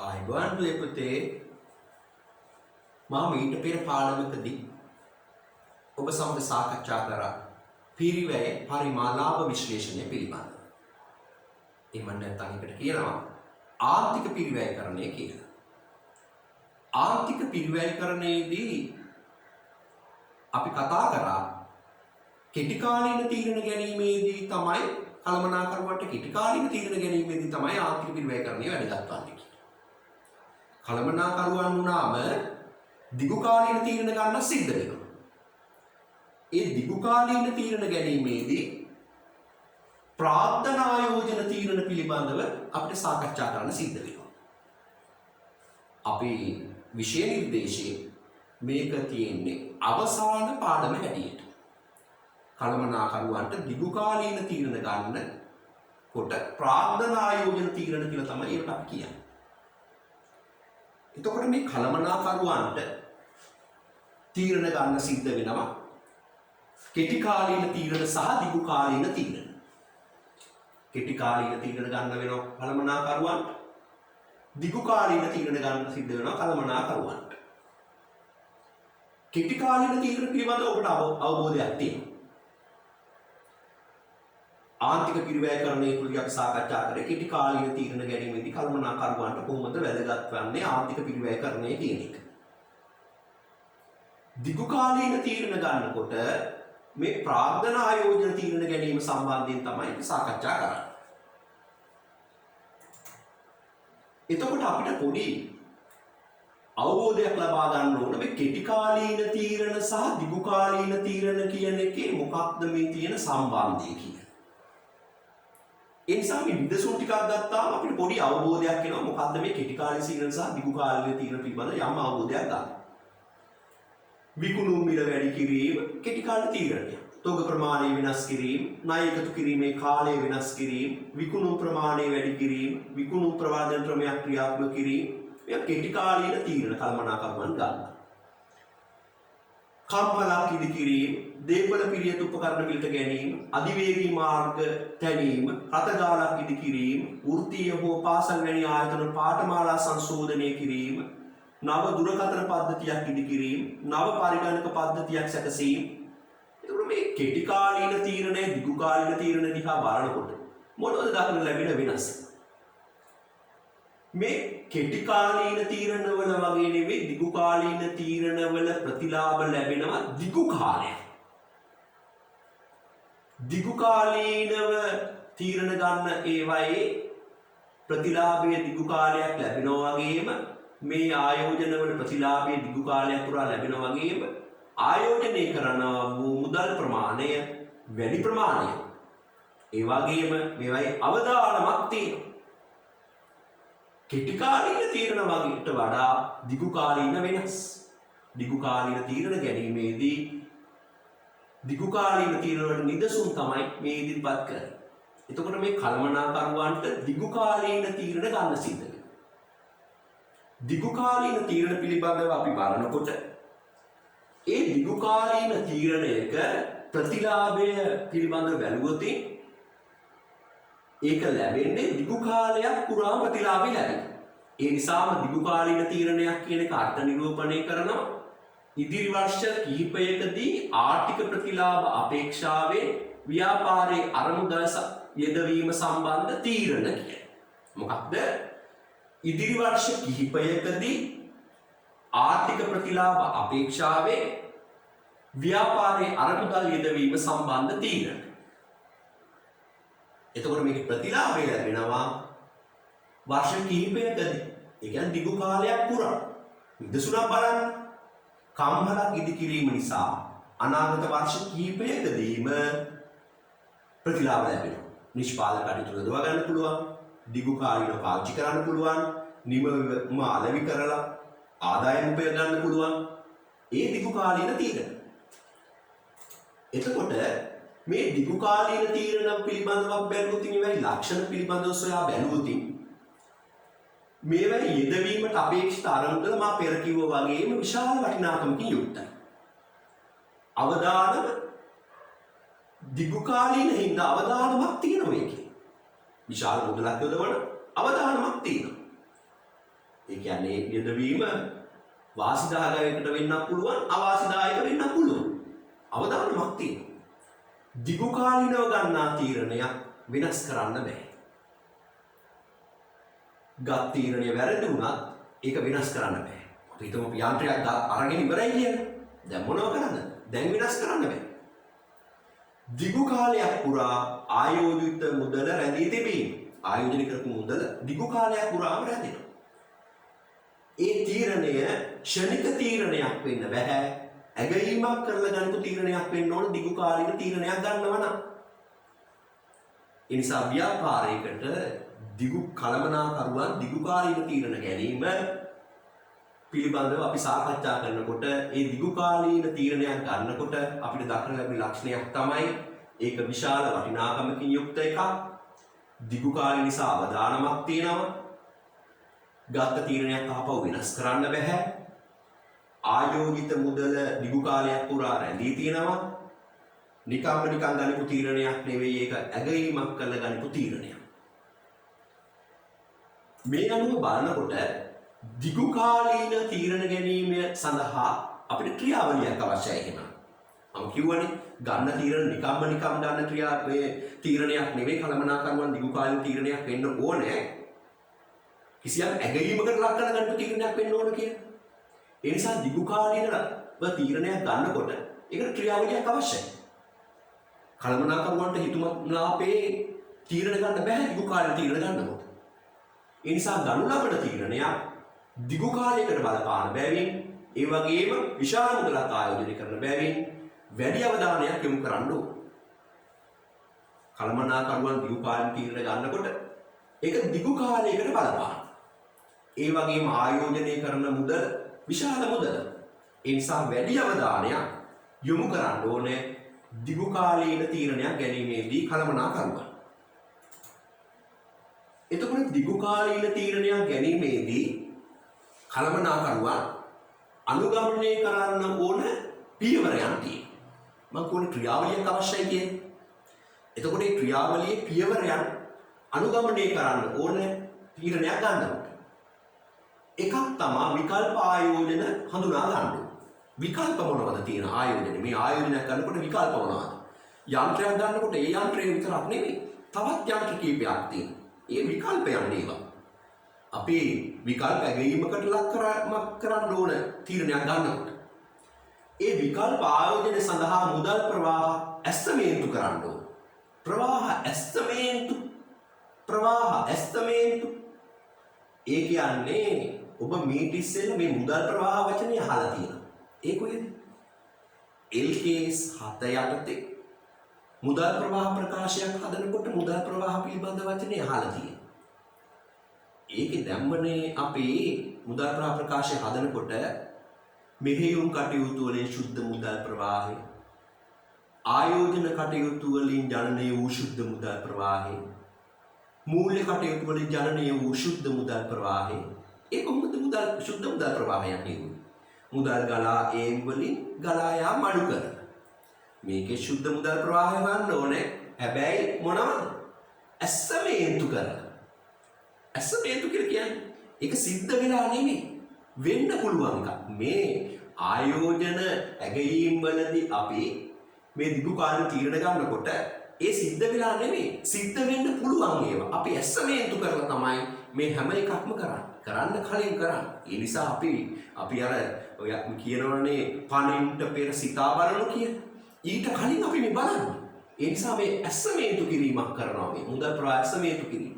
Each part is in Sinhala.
ආයිබෝන් පුතේ මම ඊට පෙර පාඩමකදී ඔබ සමග සාකච්ඡා කරා පිරිවැය පරිමාලාභ විශ්ලේෂණය පිළිබඳව. එහෙම නැත්නම් එකට කියනවා ආර්ථික පිරිවැයකරණය කියලා. ආර්ථික පිරිවැයකරණයේදී අපි කතා කරා කෙටි කාලීන තීරණ ගැනීමේදී තමයි කළමනාකරුවන්ට කෙටි කාලීන තීරණ ගැනීමේදී තමයි ආර්ථික පිරිවැයකරණය වැදගත් වන්නේ කියලා. කළමනාකරුවන් වුණාම දිගු කාලීන තීරණ ගන්න සිද්ධ වෙනවා. ඒ දිගු කාලීන තීරණ ගැනීමේදී ප්‍රාර්ථනායෝජන තීරණ පිළිබඳව අපිට සාකච්ඡා කරන්න සිද්ධ වෙනවා. අපි විෂය නිර්දේශයේ මේක තියෙන්නේ අවසාන පාඩම හැටියට. කළමනාකරුවන්ට දිගු කාලීන තීරණ ගන්න කොට ප්‍රාර්ථනායෝජන තීරණ කියලා තමයි ඒකට අපි කියන්නේ. එතකොට මේ කළමනාකරුවන්ට තීරණ ගන්න සිද්ධ වෙනවා කෙටි කාලීන තීරණ සහ දිගු කාලීන තීරණ. කෙටි කාලීන තීරණ ගන්න වෙනවා කළමනාකරුවන්ට. දිගු කාලීන තීරණ ගන්න සිද්ධ වෙනවා කළමනාකරුවන්ට. කෙටි කාලීන තීරණ පිළිබඳව ඔබට අවබෝධයක් තියෙනවා. ආර්ථික පිරිවැයකරණය තුළදී අපි සාකච්ඡා කරේ කෙටි කාලීන තීරණ ගැනීමේදී කළමනාකරුවන්ට කොහොමද වැදගත් වන්නේ ආර්ථික පිරිවැයකරණය කියන එක. දිගු කාලීන තීරණ ගන්නකොට මේ ප්‍රාර්ථනා ආයෝජන තීරණ ගැනීම සම්බන්ධයෙන් තමයි අපි සාකච්ඡා කරන්නේ. එතකොට අපිට පොඩි අවබෝධයක් ලබා ගන්න ඕන මේ කෙටි කාලීන තීරණ සහ දිගු කාලීන තීරණ කියන එකේ මොකක්ද මේ තියෙන සම්බන්ධය කියලා. ඒ නිසා මේ නිදසුන් ටිකක් ගත්තාම අපිට පොඩි අවබෝධයක් එනවා මොකක්ද මේ කෙටි කාලීන තීරණ සහ දිගු කාලීන තීරණ පිළිබඳ යම් අවබෝධයක් ගන්න. විකුණුම් මිල වැඩි කිරීම කෙටි කාලීන තීරණයක්. තොග ප්‍රමාණය වෙනස් කිරීම, ණය එකතු කිරීමේ කාලය වෙනස් කිරීම, විකුණුම් ප්‍රමාණය වැඩි කිරීම, විකුණුම් ප්‍රවාදන ක්‍රමයක් ක්‍රියාත්මක කිරීම මේ කෙටි කාලීන තීරණ කළමනාකරුවන් ගන්න. කම්පලක් ඉදි කිරීම, දේපල පිරියත් උපකරණ මිලට ගැනීම, අධිවේගී මාර්ග තැනීම, රථගාලක් ඉදි කිරීම, වෘත්තීය හෝ පාසල් වැනි ආයතන පාඨමාලා සංශෝධනය කිරීම, නව දුරකථන පද්ධතියක් ඉදි කිරීම, නව පරිගණක පද්ධතියක් සැකසීම. එතකොට මේ කෙටි කාලීන තීරණය දිගු කාලීන තීරණ දිහා බලනකොට මොනවද දක්න ලැබෙන වෙනස? මේ කෙටි කාලීන තීරණවල වගේ නෙවෙයි දිගු කාලීන තීරණවල ප්‍රතිලාභ ලැබෙනවා දිගු කාලයක්. දිගු කාලීනව තීරණ ගන්න ඒවායේ ප්‍රතිලාභයේ දිගු කාලයක් ලැබෙනවා වගේම මේ ආයෝජනවල ප්‍රතිලාභයේ දිගු කාලයක් පුරා ලැබෙනවා වගේම ආයෝජනය කරන මුදල් ප්‍රමාණය වැඩි ප්‍රමාණයක්. ඒ වගේම මේවායේ අවදානමක් තියෙනවා. කෙටි කාලීන තීරණ වගේට වඩා දිගු කාලීන වෙනස්. දිගු කාලීන තීරණ ගැනීමේදී දිගු කාලීන තීරණ වලට නිදසුන් තමයි මේ ඉදිරිපත් කරන්නේ. එතකොට මේ කළමනාකරුවන්ට දිගු කාලීන තීරණ ගන්න සිද්ධ වෙනවා. දිගු කාලීන තීරණ පිළිබඳව අපි බලනකොට ඒ දිගු කාලීන තීරණයක ප්‍රතිලාභය පිළිබඳව බැලුවොත් ඒක ලැබෙන්නේ දිගු කාලයක් පුරා ප්‍රතිලාභය ලැබෙනවා. ඒ නිසාම දිගු කාලීන තීරණයක් කියන එක අර්ථ නිරූපණය කරනවා ඉදිරි වර්ෂ කිහිපයකදී ආර්ථික ප්‍රතිලාභ අපේක්ෂාවෙන් ව්‍යාපාරයේ අරමුදල් යෙදවීම සම්බන්ධ තීරණ කියන්නේ. මොකක්ද? ඉදිරි වර්ෂ කිහිපයකදී ආර්ථික ප්‍රතිලාභ අපේක්ෂාවෙන් ව්‍යාපාරයේ අරමුදල් යෙදවීම සම්බන්ධ තීරණ. එතකොට මේක ප්‍රතිලාභය ලැබෙනවා වර්ෂ කිහිපයකදී. ඒ කියන්නේ දිගු කාලයක් පුරා. නිදසුනක් බලන්න. කම්හලක් ඉදි කිරීම නිසා අනාගත වර්ෂ කිහිපයකදීම ප්‍රතිලාභ ලැබෙනවා. නිෂ්පාදන කටයුතු යොදවා ගන්න පුළුවන්. දිගු කාලීනව පාවිච්චි කරන්න පුළුවන්. නිමම අලෙවි කරලා ආදායම් උපය ගන්න පුළුවන්. ඒ දිගු කාලීන තීරණ. එතකොට මේ දිගු කාලීන තීරණ පිළිබඳව බැලුවොත් මේවයි ලක්ෂණ පිළිබඳව සොයා බැලුවොත් මේවයි යෙදවීමට අපේක්ෂිත අරමුදල මා පෙර කිව්වා වගේම විශාල වටිනාකමකින් යුක්තයි. අවදානම දිගු කාලීන හින්දා අවදානමක් තියෙනවා මේකේ. විශාල මුදලක් යොදවන අවදානමක් තියෙනවා. කියන්නේ යෙදවීම වාසිදායකයකට වෙන්නත් පුළුවන් අවාසිදායක වෙන්නත් පුළුවන්. අවදානමක් තියෙනවා. දිගු කාලිනව ගන්නා තීරණයක් වෙනස් කරන්න බෑ. ගත් තීරණය වැරදි වුණත් ඒක වෙනස් කරන්න බෑ. අපි හිතමු යන්ත්‍රයක් අරගෙන ඉවරයි කියලා. දැන් මොනව කරන්නද? දැන් වෙනස් කරන්න බෑ. දිගු කාලයක් පුරා ආයෝජිත මුදල රැඳී තිබීම. ආයෝජනය කරපු මුදල දිගු කාලයක් පුරාම රැඳෙනවා. ඒ තීරණය ක්ෂණික තීරණයක් වෙන්න බෑ. ඇගයීමක් කරලා ගන්නපු තීරණයක් වෙන්න ඕන දිගු කාලින තීරණයක් ගන්නවා නම්. ඒ නිසා ව්‍යාපාරයකට දිගු කළමනාකරුවන් දිගු කාලින තීරණ ගැනීම පිළිබඳව අපි සාකච්ඡා කරනකොට ඒ දිගු කාලීන තීරණයක් ගන්නකොට අපිට දක්න ලැබෙන ලක්ෂණයක් තමයි ඒක විශාල වටිනාකමකින් යුක්ත එකක්. දිගු කාලේ නිසා අවදානමක් තියෙනවා. ගත්ත තීරණයක් ආපහු වෙනස් කරන්න බෑ. ආයෝජිත මුදල දිගු කාලයක් පුරා රැඳී තියෙනවා. නිකම්ම නිකන් ගනිපු තීරණයක් නෙවෙයි ඒක ඇගීමක් කරලා ගනිපු තීරණයක්. මේ අනුව බලනකොට දිගු කාලීන තීරණ ගැනීම සඳහා අපිට ක්‍රියාවලියක් අවශ්‍යයි එහෙනම්. මම කියවනේ ගන්න තීරණ නිකම්ම නිකම් ගන්න තීරණයක් නෙවෙයි කළමනාකරුවන් දිගු කාලීන තීරණයක් වෙන්න ඕනේ. කිසියම් ඇගීමකට ලක් කරගන්න තීරණයක් වෙන්න ඕන කියලා. ඒ නිසා දිගු කාලීන තීරණයක් ගන්නකොට ඒකට ක්‍රියාවලියක් අවශ්‍යයි. කළමනාකරුවන්ට හිතුමනාපේ තීරණ ගන්න බෑ දිගු කාලීන තීරණ ගන්නකොට. ඒ නිසා ගනු ලබන තීරණයක් දිගු කාලයකට බලපාන බැවින් ඒ වගේම විශාල මුදලක් ආයෝජනය කරන බැවින් වැඩි අවධානයක් යොමු කරන්න ඕන. කළමනාකරුවන් දිගු කාලීන තීරණ ගන්නකොට ඒක දිගු කාලයකට බලපාන. ඒ වගේම ආයෝජනය කරන මුදල විශාල මුදල. ඒ නිසා වැඩි අවධානයක් යොමු කරන්න ඕනේ දිගු කාලීන තීරණයක් ගැනීමේදී කළමනාකරුවන්. එතකොට දිගු කාලීන තීරණයක් ගැනීමේදී කළමනාකරුවන් අනුගමනය කරන්න ඕන පියවරයන් තියෙනවා. මම කියන්නේ ක්‍රියාවලියක් අවශ්‍යයි කියන්නේ. එතකොට මේ ක්‍රියාවලියේ පියවරයන් අනුගමනය කරන්න ඕන තීරණයක් ගන්නකොට. එකක් තමයි විකල්ප ආයෝජන හඳුනා ගන්න. විකල්ප මොනවද තියෙන ආයෝජන? මේ ආයෝජනයක් කරනකොට විකල්ප මොනවද? යන්ත්‍රයක් ගන්නකොට ඒ යන්ත්‍රය විතරක් නෙවෙයි. තවත් යන්ත්‍ර කීපයක් තියෙනවා. ඒ විකල්පයන් ඒවා. අපි විකල්ප ඇගීමකට ලක් කරන්න ඕන තීරණයක් ගන්නකොට ඒ විකල්ප ආයෝජන සඳහා මුදල් ප්‍රවාහ ඇස්තමේන්තු කරන්න ඕන. ප්‍රවාහ ඇස්තමේන්තු ඒ කියන්නේ ඔබ මීට ඉස්සෙල්ලා මේ මුදල් ප්‍රවාහ වචනේ අහලා තියෙනවා. ඒ කොහෙද? LKS 7 යටතේ මුදල් ප්‍රවාහ ප්‍රකාශයක් හදනකොට මුදල් ප්‍රවාහ පිළිබඳ වචනේ අහලා තියෙනවා. ඒකේ දැම්මනේ අපි මුදල් ප්‍රවාහ ප්‍රකාශය හදනකොට මෙහෙයුම් කටයුතු වලින් ශුද්ධ මුදල් ප්‍රවාහය, ආයෝජන කටයුතු වලින් ජනනය වූ ශුද්ධ මුදල් ප්‍රවාහය, මූල්‍ය කටයුතු වලින් ජනනය වූ ශුද්ධ මුදල් ප්‍රවාහය. ඒ කොහොමද ශුද්ධ මුදල් ප්‍රවාහය යන්නේ? මුදල් ගලා ඒම් වලින් ගලා යාම අඩු කරන. මේකේ ශුද්ධ මුදල් ප්‍රවාහය වන්න ඕනේ. හැබැයි මොනවද? ඇස්තමේන්තු කරලා. ඇස්තමේන්තු කියන්නේ ඒක සිද්ධ වෙලා නෙමෙයි. වෙන්න පුළුවන් එකක්. මේ ආයෝජන ඇගයීම් වලදී අපි මේ දිගු කාලීන තීරණ ගන්නකොට ඒ සිද්ධ වෙලා නෙමෙයි. සිද්ධ වෙන්න පුළුවන් ඒවා. අපි ඇස්තමේන්තු කරලා තමයි මේ හැම එකක්ම කරන්න කලින් කරන්නේ. ඒ නිසා අපි අර ඔය කියනවනේ පණින්ට පෙර සිතා බලනු කියන. ඊට කලින් අපි මේ බලන්නේ. ඒ නිසා මේ ඇස්තමේන්තු කිරීමක් කරනවා මේ මුදල් ප්‍රවාහ ඇස්තමේන්තු කිරීම.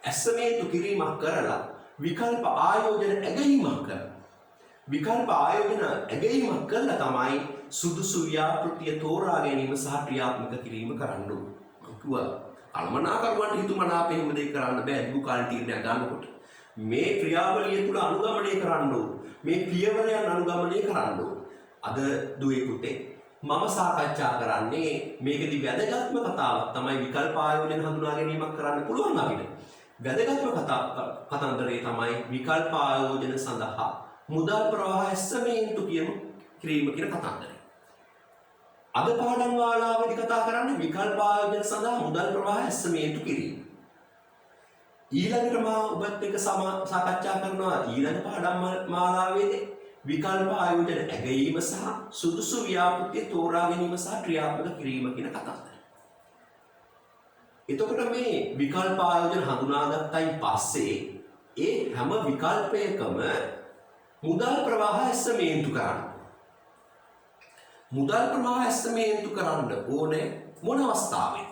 ඇස්තමේන්තු කිරීමක් කරලා විකල්ප ආයෝජන ඇගයීමක් කරනවා. විකල්ප ආයෝජන ඇගයීමක් කළා තමයි සුදුසු ව්‍යාපෘතිය තෝරා ගැනීම සහ ක්‍රියාත්මක කිරීම කරන්න ඕන. මම කිව්වා කළමනාකරුවන්ට හිතුමනාපෙම දෙයක් කරන්න බෑ දිගු කාලීන තීරණයක් ගන්නකොට. මේ ක්‍රියාවලිය තුල අනුගමනය කරන්න ඕන. මේ පියවරයන් අනුගමනය කරන්න ඕන. අද දුවේ පුතේ මම සාකච්ඡා කරන්නේ මේකෙදි වැදගත්ම කතාවක් තමයි විකල්ප ආයෝජන හඳුනා ගැනීමක් කරන්න පුළුවන් අපිට. වැදගත්ම කතන්දරේ තමයි විකල්ප ආයෝජන සඳහා මුදල් ප්‍රවාහ ඇස්තමේන්තු කිරීම කියන කතන්දරය. අද පාඩම් වාලාවේදී කතා කරන්නේ විකල්ප ආයෝජන සඳහා මුදල් ප්‍රවාහ ඇස්තමේන්තු කිරීම. ඊළඟට මා ඔබත් එක්ක සාකච්ඡා කරනවා ඊළඟ පාඩම් මාලාවේදී විකල්ප ආයෝජන ඇගීම සහ සුදුසු ව්‍යාපෘතිය තෝරා ගැනීම සහ ක්‍රියාත්මක කිරීම කියන කතාවයි. එතකොට මේ විකල්ප ආයෝජන හඳුනාගත්තයින් පස්සේ ඒ හැම විකල්පයකම මුදල් ප්‍රවාහ ඇස්සමේන්තු කරන්න. මුදල් ප්‍රවාහ ඇස්සමේන්තු කරන්න ඕනේ මොන අවස්ථාවෙද?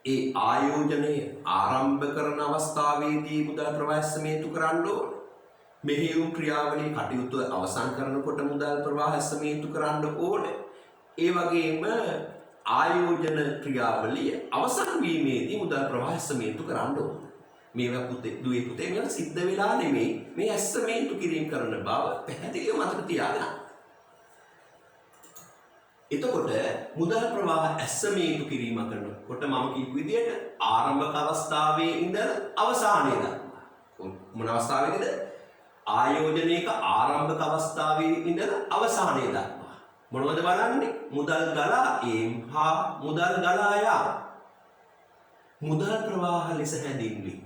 ඒ ආයෝජනය ආරම්භ කරන අවස්ථාවේදී මුදල් ප්‍රවාහ ඇස්සමේන්තු කරන්න ඕනේ. මෙහෙයුම් ක්‍රියාවලිය කටයුතු අවසන් කරනකොට මුදල් ප්‍රවාහ ඇස්සමේන්තු කරන්න ඕනේ. ඒ වගේම ආයෝජන ක්‍රියාවලිය අවසන් වීමේදී මුදල් ප්‍රවාහ ඇස්සමේන්තු කරන්න ඕනේ. මේවා දුවේ පුතේ මේවා සිද්ධ වෙලා නෙමෙයි මේ ඇස්සමේන්තු කිරීම කරන බව පැහැදිලිව මතක තියාගන්න. එතකොට මුදල් ප්‍රවාහ ඇස්සමේන්තු කිරීම කරනකොට මම කියපු විදිහට ආරම්භක අවස්ථාවේ ඉඳලා අවසානයේ දක්වා මොන අවස්ථාවේද? ආයෝජනයක ආරම්භක අවස්ථාවේ ඉඳලා අවසානයේ දක්වා මොනවද බලන්නේ? මුදල් ගලා ඒම් හා මුදල් ගලා යාම මුදල් ප්‍රවාහ ලෙස හැඳින්වේ.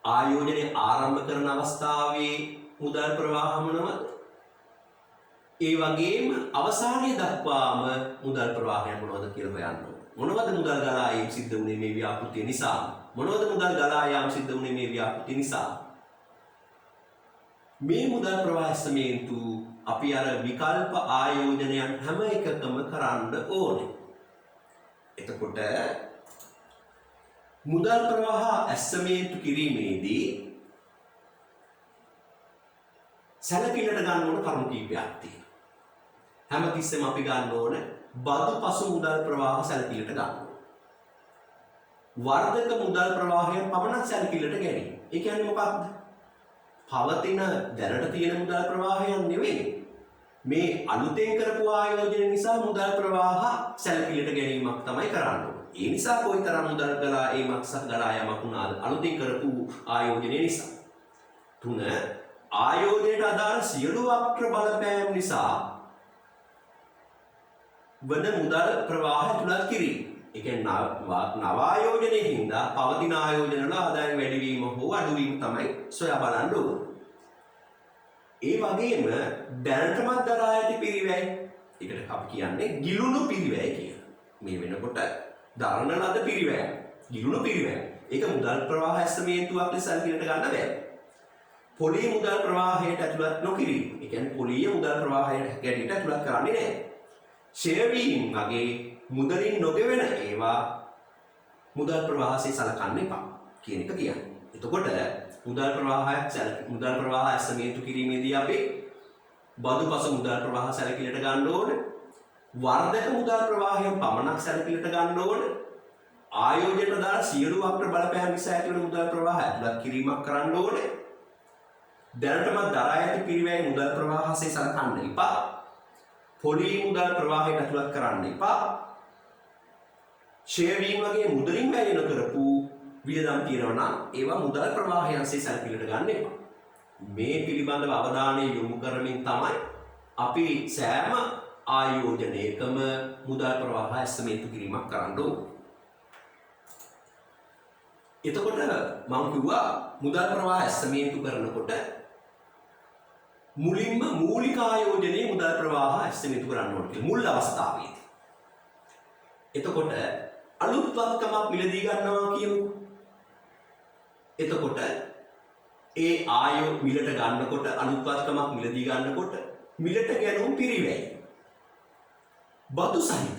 ආයෝජනය ආරම්භ කරන අවස්ථාවේ මුදල් ප්‍රවාහ මොනවද? ඒ වගේම අවසානයේ දක්වාම මුදල් ප්‍රවාහය මොනවද කියලා හොයන්න ඕනේ. මොනවද මුදල් ගලා ඒම් සිද්ධ වුනේ මේ ව්‍යාපෘතිය නිසා? මොනවද මුදල් ගලා යාම සිද්ධ වුනේ මේ ව්‍යාපෘතිය නිසා? මේ මුදල් ප්‍රවාහ ඇස්සමේන්තු අපි අර විකල්ප ආයෝජනයන් හැම එකකම කරන්න ඕනේ. එතකොට මුදල් ප්‍රවාහ ඇස්සමේන්තු කිරීමේදී සැලකිල්ලට ගන්න ඕන කරුණු කීපයක් තියෙනවා. හැමතිස්සෙම අපි ගන්න ඕන බදු පසු මුදල් ප්‍රවාහ සැලකිල්ලට ගන්න ඕන. වර්ධක මුදල් ප්‍රවාහය පමණක් සැලකිල්ලට ගැනීම. ඒ කියන්නේ මොකක්ද? පවතින දැනට තියෙන මුදල් ප්‍රවාහයන් නෙවෙයි. මේ අලුතෙන් කරපු ආයෝජන නිසා මුදල් ප්‍රවාහ සැලකිල්ලට ගැනීමක් තමයි කරන්න ඕනේ. ඒ නිසා කොයිතරම් මුදල් ගලා ඒමක් සහ ගලා යමක් වුණාද අලුතෙන් කරපු ආයෝජනය නිසා. 3 ආයෝජනයට අදාළ සියලු වක්‍ර බලපෑම් නිසා වන මුදල් ප්‍රවාහ තුලත් කිරීම. ඒ කියන්නේ නව ආයෝජනයේ හින්දා පවතින ආයෝජන වල ආදායම වැඩිවීම හෝ අඩුවීම තමයි සොයා බලන්න ඕනේ. ඒ වගේම දැනටමත් දරා ඇති පිරිවැය. ඒකට අපි කියන්නේ ගිලුණු පිරිවැය කියලා. මේ වෙනකොට දරන ලද පිරිවැය. ගිලුණු පිරිවැය. ඒක මුදල් ප්‍රවාහ ඇස්සමේන්තුවක් ලෙස සැලකිල්ලට ගන්න බෑ. පොලී මුදල් ප්‍රවාහයට ඇතුළත් නොකිරීම. ඒ කියන්නේ පොලීය මුදල් ප්‍රවාහයට ගැටීට ඇතුළත් කරන්නේ නැහැ. ෂෙයාරින් වගේ මුදලින් නොගෙවෙන ඒවා මුදල් ප්‍රවාහසේ සලකන්න එපා කියන එක කියන්නේ. එතකොට මුදල් ප්‍රවාහ ඇස්සමේන්තු කිරීමේදී අපි බදුපස මුදල් ප්‍රවාහ සැලකිල්ලට ගන්න ඕනේ. වර්ධක මුදල් ප්‍රවාහයෙන් පමණක් සැලකිල්ලට ගන්න ඕනේ. ආයෝජනයට දාලා සියලු වක්‍ර බලපෑම් නිසා ඇති වෙන මුදල් ප්‍රවාහ ඇතුළත් කිරීමක් කරන්න ඕනේ. දැනටමත් දරා ඇති පිරිවැය මුදල් ප්‍රවාහසේ සලකන්න එපා. පොලී මුදල් ප්‍රවාහයට ඇතුළත් කරන්න එපා. ෂෙයාරින් වගේ මුදලින් වැය නොකරපු වියදම් තියෙනවා නම් ඒවා මුදල් ප්‍රවාහයන්සේ සැලකිල්ලට ගන්න එපා. මේ පිළිබඳව අවධානය යොමු කරමින් තමයි අපි සෑම ආයෝජනයකම මුදල් ප්‍රවාහ ඇස්සමේන්තු කිරීමක් කරන්න ඕනේ. එතකොට මම කිව්වා මුදල් ප්‍රවාහ ඇස්සමේන්තු කරනකොට මුලින්ම මූලික ආයෝජනයේ මුදල් ප්‍රවාහ ඇස්සමේන්තු කරන්න ඕනේ කියලා මුල් අවස්ථාවේදී. එතකොට අලුත් වත්කමක් මිලදී ගන්නවා කියමු. එතකොට ඒ මිලට ගන්නකොට අලුත් වත්කමක් මිලදී ගන්නකොට මිලට ගැනුම් පිරිවැය. බදු සහිත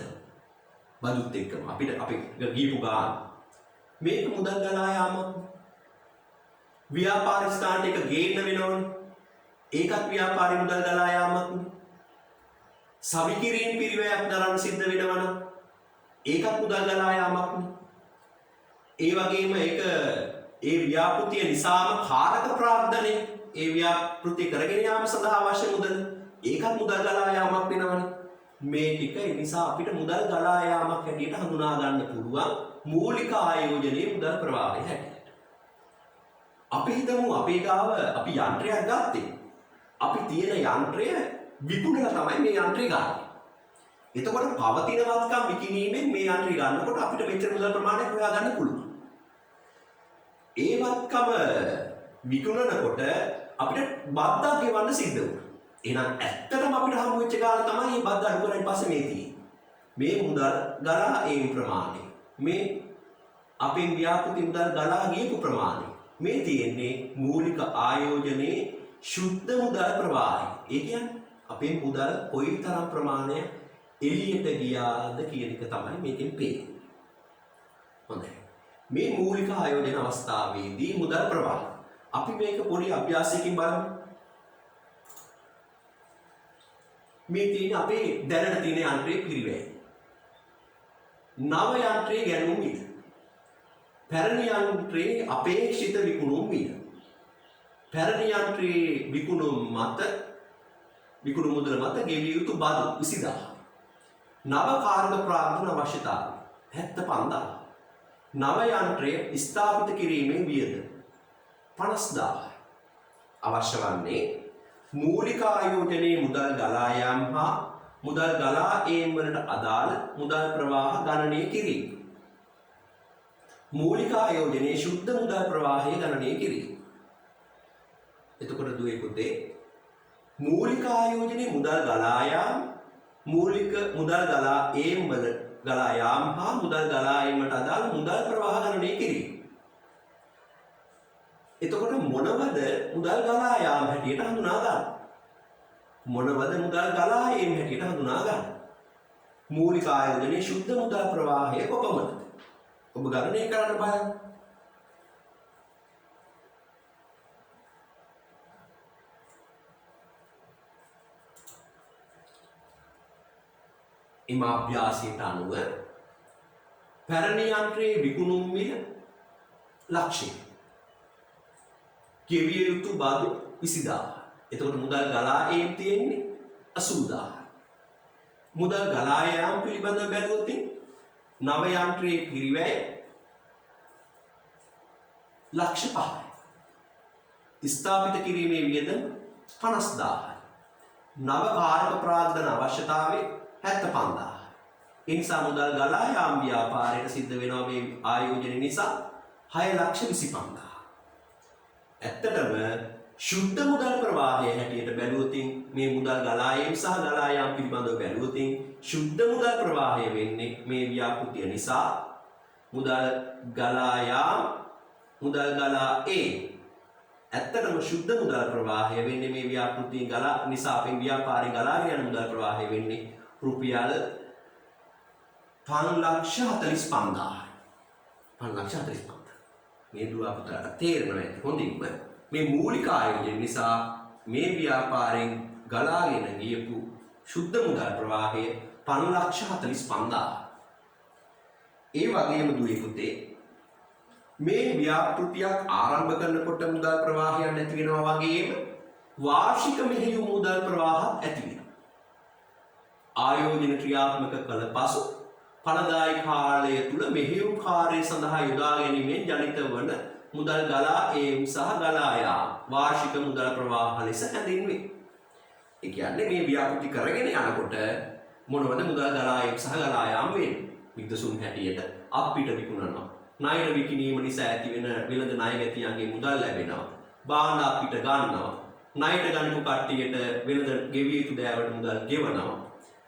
බදුත් එක්කම අපි ගියපු ගාන මේක මුදල් ගලා යාමක්. ව්‍යාපාර ස්ථානට එක ගේන්න වෙනවනේ. ඒකත් ව්‍යාපාරේ මුදල් ගලා යාමක්. සවිකිරීම් පිරිවැයක් දරන්න සිද්ධ වෙනවනම් ඒකත් මුදල් ගලා යාමක්. ඒ වගේම ඒක ඒ ව්‍යාපෘතිය නිසාම කාරක ප්‍රාග්ධනය ඒ ව්‍යාපෘතිය කරගෙන යාම සඳහා අවශ්‍ය මුදල ඒකත් මුදල් ගලා යාමක් වෙනවනේ. මේ ටික නිසා අපිට මුදල් ගලා යාමක් හැටියට හඳුනා ගන්න පුළුවන් මූලික ආයෝජනයේ මුදල් ප්‍රවාහය හැටියට. අපි හිතමු අපේ ගාව අපි යන්ත්‍රයක් ගත්තේ. අපි තියෙන යන්ත්‍රය විකුණලා තමයි මේ යන්ත්‍රය ගන්න. එතකොට පවතින වත්කම් විකිණීමෙන් මේ යන්ත්‍රය ගන්නකොට අපිට මෙච්චර මුදල් ප්‍රමාණයක් හොයා ගන්න පුළුවන්. ඒ වත්කම විකුණනකොට අපිට බද්දක් ගෙවන්න සිද්ධ වුණා. එහෙනම් ඇත්තටම අපිට හම්බ වෙච්ච ගාණ තමයි මේ බද්ද අඩු කරලා පස්සේ මේ තියෙන්නේ. මේ මුදල් ගලා ඒ ප්‍රමාණය. මේ අපෙන් ව්‍යාපෘති මුදල් ගලා ගියපු ප්‍රමාණය. මේ තියෙන්නේ මූලික ආයෝජනයේ ශුද්ධ මුදල් ප්‍රවාහය. ඒ කියන්නේ අපේ මුදල් කොයිතරම් ප්‍රමාණයක් එළියට ගියාද කියන එක තමයි මේකෙන් පේන්නේ. හොඳයි. මේ මූලික ආයෝජන අවස්ථාවේදී මුදල් ප්‍රවාහ. අපි මේක පොඩි අභ්‍යාසයකින් බලමු. මේ තියෙන අපේ දැනට තියෙන යන්ත්‍රයේ පිරිවැය. නව යන්ත්‍රයේ ගැනුම් මිල. පැරණි යන්ත්‍රයේ අපේක්ෂිත විකුණුම් මිල. පැරණි යන්ත්‍රයේ විකුණුම් මුදල මත ගෙවිය යුතු බදු 20000. නව කාර්ය ප්‍රාග්ධන අවශ්‍යතාවය 75000. නව යන්ත්‍රය ස්ථාපිත කිරීමේ වියදම 50000. අවශ්‍ය වන්නේ මූලික ආයෝජනයේ මුදල් ගලා යාම හා මුදල් ගලා ඒම් වලට අදාළ මුදල් ප්‍රවාහ ගණනය කිරීම. මූලික ආයෝජනයේ ශුද්ධ මුදල් ප්‍රවාහය ගණනය කිරීම. එතකොට දුවේ පුතේ මූලික ආයෝජනයේ මුදල් ගලා යාම මූලික මුදල් ගලා ඒම් වල ගලා යාම හා මුදල් ගලා ඒමට අදාළ මුදල් ප්‍රවාහ ගණනය කිරීම. එතකොට මොනවද මුදල් ගලා යාම හැටියට හඳුනා ගන්න? මොනවද මුදල් ගලා ඒම හැටියට හඳුනා ගන්න? මූලික ආයෝජනයේ ශුද්ධ මුදල් ප්‍රවාහය කොපමණද? ඔබ ගණනය කරන්න බලන්න. එම අභ්‍යාසයට අනුව පැරණි යන්ත්‍රයේ විකුණුම් මිල ලක්ෂය. ගෙවිය යුතු බදු 20000. එතකොට මුදල් ගලා ඒම් තියෙන්නේ 80000. මුදල් ගලා යාම පිළිබඳව බැලුවොත් නව යන්ත්‍රයේ පිරිවැය ලක්ෂ 5යි. ස්ථාපිත කිරීමේ වියදම 50000යි. නව කාර්ක ප්‍රාග්ධන අවශ්‍යතාවය 75000. ඒ නිසා මුදල් ගලා යාම ව්‍යාපාරයට සිද්ධ වෙනවා මේ ආයෝජන නිසා 6,25,000. ඇත්තටම ශුද්ධ මුදල් ප්‍රවාහය හැටියට බැලුවොත් මේ මුදල් ගලා යාම සහ ගලා යාම පිළිබඳව බැලුවොත් ශුද්ධ මුදල් ප්‍රවාහය වෙන්නේ මේ ව්‍යාපෘතිය නිසා මුදල් ගලා යාම මුදල් ගලා ඇත්තටම ශුද්ධ මුදල් ප්‍රවාහය වෙන්නේ මේ ව්‍යාපෘතිය ගලා නිසා අපේ ව්‍යාපාරේ ගලාගෙන යන මුදල් ප්‍රවාහය වෙන්නේ රුපියල් 5,45,000. 5,45,000. මේ දුව අපතට තේරෙනවා ඇති හොඳින්ම මේ මූලික ආයෝජන නිසා මේ ව්‍යාපාරයෙන් ගලාගෙන ගියපු ශුද්ධ මුදල් ප්‍රවාහය 5,45,000. ඒ වගේම දුවේ පුතේ මේ ව්‍යාපෘතියක් ආරම්භ කරනකොට මුදල් ප්‍රවාහයක් නැති වෙනවා වගේම වාර්ෂික මෙහෙයුම් මුදල් ප්‍රවාහයක් ඇති වෙනවා. ආයෝජන ක්‍රියාත්මක කළ පසු ඵලදායී කාලය තුල මෙහෙයුම් කාර්ය සඳහා යොදා ගැනීමෙන් ජනිත වන මුදල් ගලා ඒම් සහ ගලා යාම වාර්ෂික මුදල් ප්‍රවාහ ලෙස හැඳින්වේ. ඒ කියන්නේ මේ ව්‍යාපෘති කරගෙන යනකොට මොනවද මුදල් ගලා ඒම් සහ ගලා යාම වෙන්නේ? විද්දසුන් හැටියට අපිට විකුණනවා. ණයට විකිණීම නිසා ඇති වෙන වෙළඳ ණය ගැතියන්ගේ මුදල් ලැබෙනවා. භාණ්ඩ අපිට ගන්නවා. ණයට ගන්නපු කට්ටියට වෙළඳ ගෙවිය යුතු දෑවට මුදල් ගෙවනවා.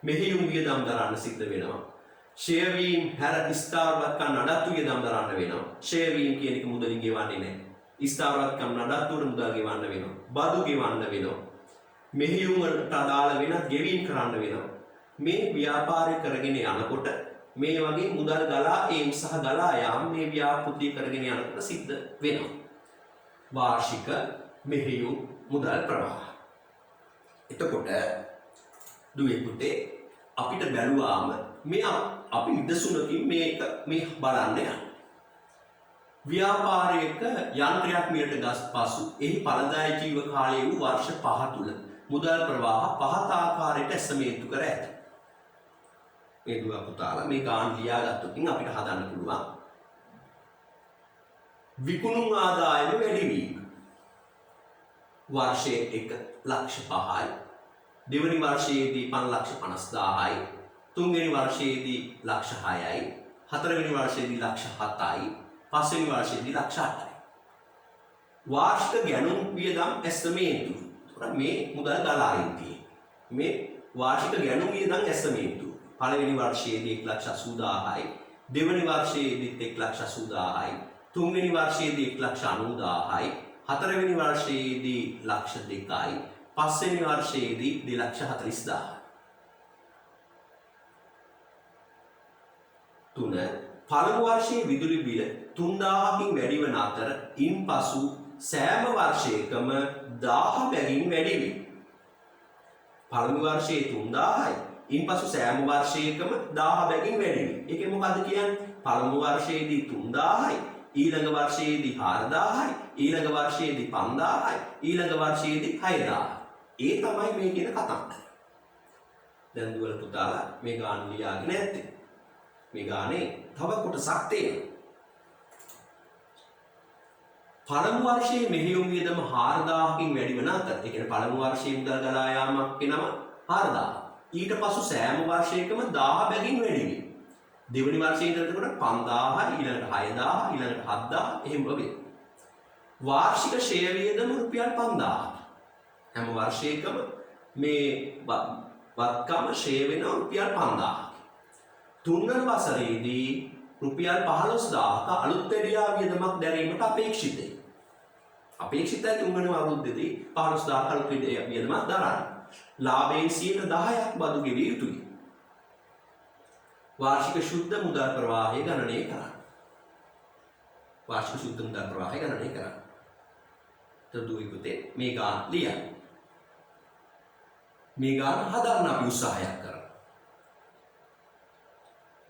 මෙහෙයුම් වියදම් දරන්න සිද්ධ වෙනවා. ෂෙයා වීම හැර ස්ථාවරවත්කම් නඩත්තු වියදම් දරන්න වෙනවා. ෂෙයා වීම කියන එක මුදලින් ගෙවන්නේ නැහැ. ස්ථාවරවත්කම් නඩත්තුවට මුදල් ගෙවන්න වෙනවා. බදු ගෙවන්න වෙනවා. මෙහෙයුම් වලට අදාළ වෙනත් ගෙවීම් කරන්න වෙනවා. මේ ව්‍යාපාරය කරගෙන යනකොට මේ වගේ මුදල් ගලා ඒම් සහ ගලා යාම මේ ව්‍යාපෘතිය කරගෙන යනකොට සිද්ධ වෙනවා. වාර්ෂික මෙහෙයුම් මුදල් ප්‍රවාහ. එතකොට දුවේ පුතේ අපිට බැලුවාම මේ අපි නිදසුනකින් මේක මේ බලන්න යනවා. ව්‍යාපාරයක යන්ත්‍රයක් මිලට ගස් පසු එහි ඵලදායී ජීව කාලය වූ වර්ෂ 5 තුල මුදල් ප්‍රවාහ පහත ආකාරයට ඇස්තමේන්තු කර ඇත. මේ දුව පුතාලා මේ ගාන ලියාගත්තොත් අපිට හදන්න පුළුවන්. විකුණුම් ආදායම වැඩි වීම. වර්ෂයේ 1,05,000යි. දෙවනි වර්ෂයේදී 5,50,000යි. තුන්වෙනි වර්ෂයේදී 6,00,000යි. හතරවෙනි වර්ෂයේදී 7,00,000යි. පස්වෙනි වර්ෂයේදී 8,00,000යි. වාර්ෂික ගැනුම් වියදම් ඇස්තමේන්තු. එතකොට මේ මුදල් ගලාගෙන තියෙන්නේ. මේ වාර්ෂික ගැනුම් වියදම් ඇස්තමේන්තු. පළවෙනි වර්ෂයේදී 1,80,000යි, දෙවෙනි වර්ෂයේදීත් 1,80,000යි, තුන්වෙනි වර්ෂයේදී 1,90,000යි, හතරවෙනි වර්ෂයේදී 2,00,000යි, පස්වෙනි වර්ෂයේදී 2,40,000යි. තුන පළමු වර්ෂයේ විදුලි බිල 3,000කින් වැඩි වන අතර ඉන්පසු සෑම වර්ෂයකම 1,000 බැගින් වැඩි වේ. පළමු වර්ෂයේ 3,000යි, ඉන්පසු සෑම වර්ෂයකම 1,000 බැගින් වැඩි වේ. ඒකේ මොකද්ද කියන්නේ? පළමු වර්ෂයේදී 3,000යි, ඊළඟ වර්ෂයේදී 4,000යි, ඊළඟ වර්ෂයේදී 5,000යි, ඊළඟ වර්ෂයේදී 6,000යි. ඒ තමයි මේ කියන කතාව. දැන් දුවල පුතාලා මේ ගාන ලියාගෙන නැත්තේ. මේ ගානේ තව කොටසක් තියෙනවා. පළමු වර්ෂයේ මෙහෙයුම් වියදම 4,000කින් වැඩි වන අතර, ඒ කියන්නේ පළමු වර්ෂයේ මුදල් ගලා යාමක් වෙනම 4,000. ඊට පසු සෑම වර්ෂයකම 1,000 බැගින් වැඩි වෙනවා. දෙවෙනි වර්ෂයේ ඉඳන් එතකොට 5,000, ඊළඟට 6,000, ඊළඟට 7,000 එහෙම වෙනවා. වාර්ෂික ෂෙයා වියදම රුපියල් 5,000. හැම වර්ෂයකම මේ වත්කම ෂෙයා වෙනවා රුපියල් 5,000. තුන්වන වසරේදී රුපියල් 15,000ක අලුත් වැඩියා වියදමක් දැරීමට අපේක්ෂිතයි. අපේක්ෂිතයි තුන්වන අවුරුද්දේදී 15,000ක අලුත් වියදමක් දරන්න. ලාභයෙන් 10%ක් බදු ගෙවිය යුතුයි. වාර්ෂික ශුද්ධ මුදල් ප්‍රවාහය ගණනය කරන්න. වාර්ෂික ශුද්ධ මුදල් ප්‍රවාහය ගණනය කරන්න. තදුයි පුතේ මේ ගාන ලියන්න. මේ ගාන හදන්න අපි උත්සාහයක් කරමු.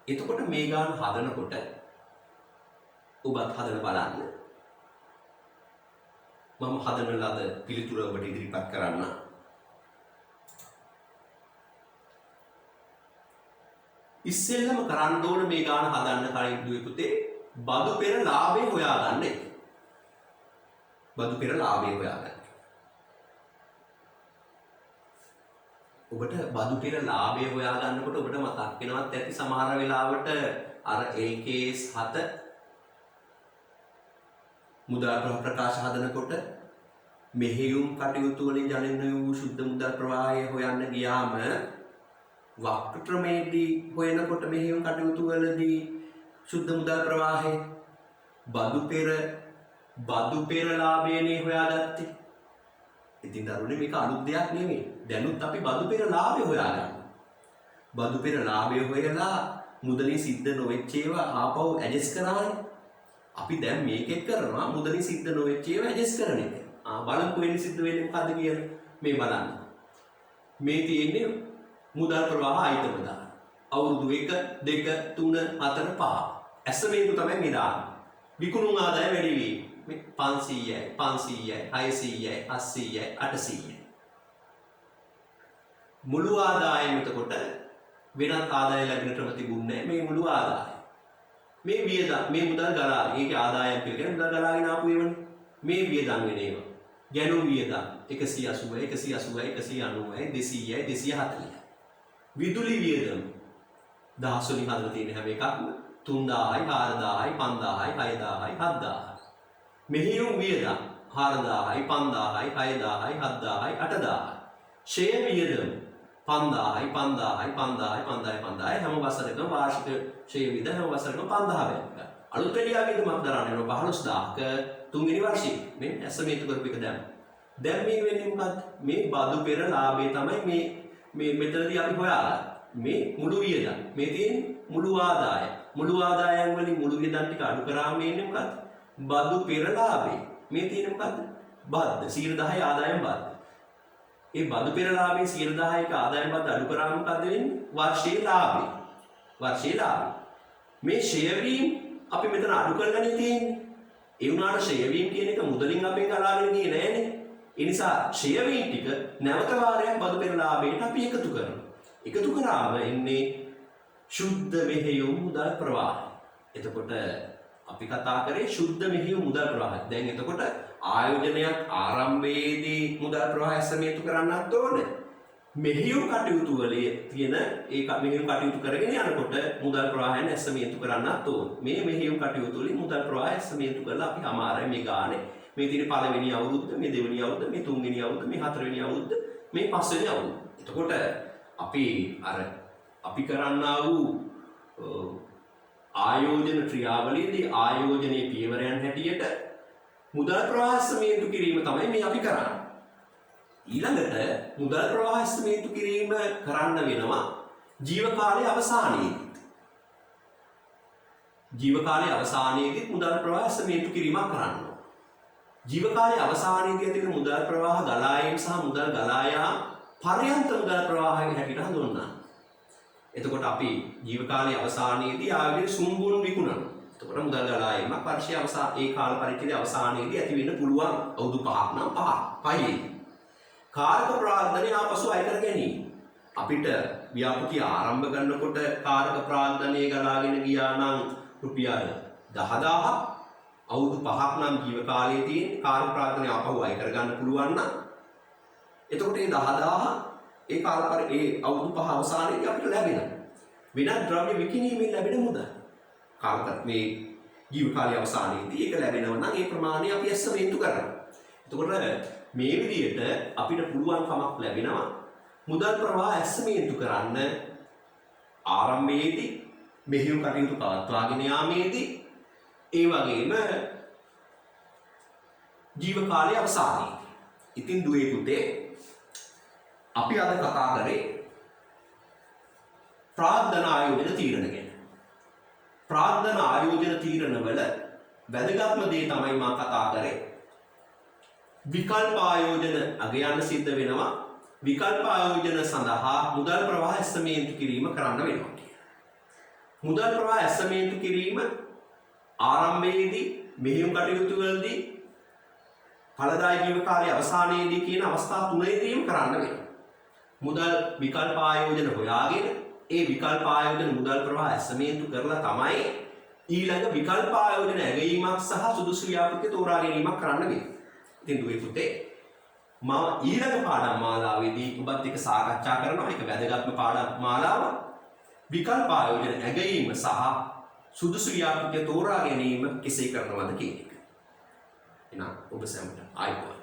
එතකොට මේ ගාන හදනකොට ඔබත් හදලා බලන්න. මම හදන ලද පිළිතුර ඔබට ඉදිරිපත් කරන්න. ඉස්සෙල්ලම කරන්න ඕන මේ ගාන හදන්න කලින් දුවේ පුතේ බදු පෙර ලාභය හොයාගන්න එක. බදු පෙර ලාභය හොයාගන්න. ඔබට බදු පෙර ලාභය හොයාගන්නකොට ඔබට මතක් වෙනවත් ඇති සමහර වෙලාවට අර LKS 7 මුදල් ප්‍රකාශ හදනකොට මෙහෙයුම් කටයුතු වලින් ජනන වූ ශුද්ධ මුදල් ප්‍රවාහය හොයන්න ගියාම වක්‍රමේදී හොයනකොට මෙහෙයුම් කටයුතු වලදී ශුද්ධ මුදල් ප්‍රවාහය බදු පෙර ලාභයනේ හොයාගත්තේ. ඉතින් දරුවනේ මේක අලුත් දෙයක් නෙමෙයි. දැනුත් අපි බදු පෙර ලාභය හොයාගන්නවා. බදු පෙර ලාභය හොයලා මුදලින් සිද්ධ නොවෙච්ච ඒවා ආපහු ඇඩ්ජස්ට් කරනවානේ. අපි දැන් මේකෙත් කරනවා මුදලින් සිද්ධ නොවෙච්ච ඒවා ඇඩ්ජස්ට් කරන එක. බලමු වෙන්නේ සිද්ධ වෙන්නේ මොකද්ද කියලා. මේ බලන්න. මේ තියෙන්නේ මුදල් ප්‍රවාහ අයිතම දාන. අවුරුදු 1, 2, 3, 4, 5. ඇස්තමේන්තු තමයි මේ දාන්නේ. විකුණුම් ආදාය වැඩි වී 500යි, 500යි, 600යි, 700යි, 800යි. මුළු ආදායම එතකොට වෙනත් ආදාය ලැබෙන ක්‍රම තිබුණේ මේ මුළු ආදාය. මේ වියදම් මේ මුදල් ගලාගෙන ඒකේ ආදායම් කියලා මුදල් ගලාගෙන ආපු ඒවනේ. මේ වියදම් වෙන ඒවා. ගැනුම් වියදම් 180යි, 180යි, 190යි, 200යි, 240යි. විදුලි වියදම් දහස් වලින් හදලා තියෙන හැම එකක්ම 3,000යි, 4,000යි, 5,000යි, 6,000යි, 7,000යි. මෙහෙයුම් වියදම් 4,000යි, 5,000යි, 6,000යි, 7,000යි, 8,000යි. ෂෙයා වියදම් 5,000යි, 5,000යි, 5,000යි, 5,000යි, 5,000යි හැම වසරකම වාර්ෂික ෂෙයා වියදම් හැම වසරකම 5,000 වෙනවා. අලුත් වැඩියා වියදමක් දරන්නේ 15,000ක තුන්වෙනි වර්ෂයේ මේ ඇස්තමේන්තු කරපු එක දැන්. දැන් මේ වෙන්නේ මොකද්ද? මේ බදු පෙර ලාභය තමයි මේ මෙතනදී අපි හොයාගන්නේ. මේ මුළු වියදම්. මේ තියෙන මුළු ආදාය. මුළු ආදායන් වලින් මුළු වියදම් ටික අඩු කරාම එන්නේ මොකද්ද? බදු පෙර ලාභය. මේ තියෙන මොකද්ද? බද්ද 10% ආදායම් බද්ද. ඒ බදු පෙර ලාභයේ 10%ක ආදායම් බද්ද අඩු කරාම මොකද්ද වෙන්නේ? වර්ෂයේ ලාභය. වර්ෂයේ ලාභය. මේ ෂෙයා වීම අපි මෙතන අඩු කරලානේ තියෙන්නේ. ඒ වුණාට ෂෙයා වීම කියන එක මුදලින් අපෙන් ගලාගෙන ගියේ නෑනේ. ඒ නිසා ෂෙයා වීම ටික නැවත වාරයක් බදු පෙර ලාභයට අපි එකතු කරනවා. එකතු කරාම එන්නේ ශුද්ධ මෙහෙයුම් මුදල් ප්‍රවාහය. එතකොට අපි කතා කරේ ශුද්ධ මෙහෙයුම් මුදල් ප්‍රවාහය. දැන් එතකොට ආයෝජනයක් ආරම්භයේදී මුදල් ප්‍රවාහය ඇස්තමේන්තු කරන්නත් ඕනේ. මෙහෙයුම් කටයුතු වලේ තියෙන ඒ මෙහෙයුම් කටයුතු කරගෙන යනකොට මුදල් ප්‍රවාහයන් ඇස්තමේන්තු කරන්නත් ඕනේ. මේ මෙහෙයුම් කටයුතු වලින් මුදල් ප්‍රවාහය ඇස්තමේන්තු කරලා අපි අමාරයි මේ ගානේ මේ තියෙන පළවෙනි අවුරුද්ද, මේ දෙවෙනි අවුරුද්ද, මේ තුන්වෙනි අවුරුද්ද, මේ හතරවෙනි අවුරුද්ද, මේ පස්වෙනි අවුරුද්ද. එතකොට අපි කරන්නා වූ ආයෝජන ක්‍රියාවලියේදී ආයෝජනයේ පියවරයන් හැටියට මුදල් ප්‍රවාහ ඇස්තමේන්තු කිරීම තමයි මේ අපි කරන්නේ. ඊළඟට මුදල් ප්‍රවාහ ඇස්තමේන්තු කිරීම කරන්න වෙනවා ජීව කාලයේ අවසානයේදී. ජීව කාලයේ අවසානයේදී මුදල් ප්‍රවාහ ඇස්තමේන්තු කිරීමක් කරන්න ඕන. ජීව කාලයේ අවසානයේදී ඇති වෙන මුදල් ප්‍රවාහ ගලා යාම සහ මුදල් ගලා යාම පර්යන්ත මුදල් ප්‍රවාහයෙන් හැටියට හඳුන්වනවා. එතකොට අපි ජීව කාලයේ අවසානයේදී ආයෝජන සුම්බුන් විකුණනවා. එතකොට මුදල් ගලා යාමක් වර්ෂයේ ඒ කාල පරිච්ඡේදයේ අවසානයේදී ඇති වෙන්න පුළුවන් අවුරුදු 5ක් නම් 5යි. කාරක ප්‍රාග්ධනය ආපසු අය කර ගැනීම. අපිට ව්‍යාපෘතිය ආරම්භ කරනකොට කාරක ප්‍රාග්ධනය ගලාගෙන ගියා නම් රුපියල් 10000ක් අවුරුදු 5ක් නම් ජීව කාලයේ තියෙන කාරක ප්‍රාග්ධනය ආපහු අය කරගන්න පුළුවන් නම් එතකොට මේ 10000 ඒ අවුරුදු 5 අවසානයේදී අපිට ලැබෙනවා. වෙනත් ද්‍රව්‍ය විකිණීමෙන් ලැබෙන මුදල්. මේ ජීව කාලයේ අවසානයේදී ඒක ලැබෙනවා නම් ඒ ප්‍රමාණය අපි ඇස්තමේන්තු කරනවා. එතකොට මේ විදිහට අපිට පුළුවන් කමක් ලැබෙනවා මුදල් ප්‍රවාහ ඇස්තමේන්තු කරන්න ආරම්භයේදී මෙහෙයුම් කටයුතු පවත්වාගෙන යාමේදී ඒ වගේම ජීව කාලයේ අවසානයේදී. ඉතින් දුවේ පුතේ අපි අද කතා කරේ ප්‍රාග්ධන ආයෝජන තීරණ ගැන. ප්‍රාග්ධන ආයෝජන තීරණවල වැදගත්ම දේ තමයි මම කතා කරේ. විකල්ප ආයෝජන අගයන්න සිද්ධ වෙනවා. විකල්ප ආයෝජන සඳහා මුදල් ප්‍රවාහ ඇස්තමේන්තු කිරීම කරන්න වෙනවා. මුදල් ප්‍රවාහ ඇස්තමේන්තු කිරීම ආරම්භයේදී මෙහෙයුම් කටයුතු වලදී ඵලදායී ජීව කාලයේ අවසානයේදී කියන අවස්ථා තුනේදීම කරන්න වෙනවා. මුදල් විකල්ප ආයෝජන හොයාගෙන ඒ විකල්ප ආයෝජන මුදල් ප්‍රවාහ ඇස්තමේන්තු කරලා තමයි ඊළඟ විකල්ප ආයෝජන ඇගයීමක් සහ සුදුසු ව්‍යාපෘතිය තෝරා ගැනීමක් කරන්න වෙන්නේ. ඉතින් දුවේ පුතේ මම ඊළඟ පාඩම් මාලාවේදී ඔබත් එක්ක සාකච්ඡා කරනවා ඒක වැදගත්ම පාඩම් මාලාව විකල්ප ආයෝජන ඇගයීම සහ සුදුසු ව්‍යාපෘතිය තෝරා ගැනීම කෙසේ කරනවද කියන එක. එහෙනම් ඔබ සැමට ආයුබෝවන්.